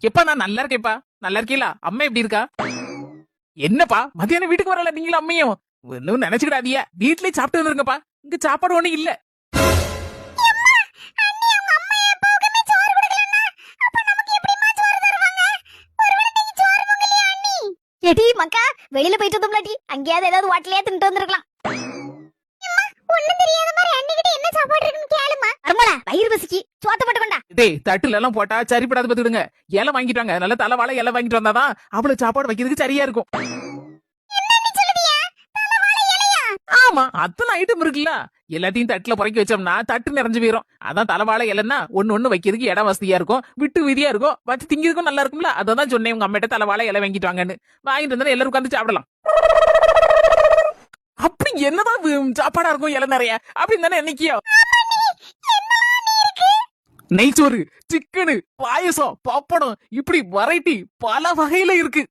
எப்பா நான் நல்லா இருக்கேப்பா. நல்லா இருக்கீங்களா? அம்மா எப்படி இருக்கா? என்னப்பா மத்தியானம் வீட்டுக்கு வரல நீங்களும் அம்மையும்? ஒன்னும் நினைச்சுக்கிடாதீங்க, வீட்லயே சாப்பிட்டு வந்துருங்கப்பா. இங்க சாப்பாடு ஒண்ணு இல்ல. எடி மக்கா, வெளியில போயிட்டு வந்தோம்லாட்டி அங்கேயாவது ஏதாவது வாட்டிலேயே தின்ட்டு வந்திருக்கலாம். ஒண்ணும் தெரியாத மாதிரி அன்னிக்கிட்ட என்ன சாப்பாடு இருக்குன்னு கேளுமா. அருமலா வயிறு பசிக்கு சோத்த போட்டு கொண்டா. டேய் தட்டுல எல்லாம் போட்டா சரிப்படாது பாத்துடுங்க. இலை வாங்கிட்டாங்க, நல்ல தலைவாழை இலை வாங்கிட்டு வந்தாதான் அவ்வளவு சாப்பாடு வைக்கிறதுக்கு சரியா இருக்கும். ஆமா அத்தனை ஐட்டம் இருக்குல்ல, எல்லாத்தையும் தட்டுல புறக்கி வச்சோம்னா தட்டு நிறைஞ்சு போயிரும். அதான் தலைவாழை இலைன்னா ஒண்ணு வைக்கிறதுக்கு இடம் வசதியா இருக்கும், விட்டு விதியா இருக்கும், வச்சு திங்கிறதுக்கும் நல்லா இருக்கும்ல. அதான் சொன்னேன் உங்க அம்மிட்ட தலைவாழை இலை வாங்கிட்டு வாங்கன்னு. வாங்கிட்டு வந்தா எல்லாரும் உட்காந்து சாப்பிடலாம். அப்படி என்னதான் சாப்பாடா இருக்கும் இலை நிறைய அப்படின்னு தானே நினைக்கியோ. நெய்ச்சோறு, சிக்கனு, பாயசம், பப்படம், இப்படி வெரைட்டி பல வகையில இருக்கு.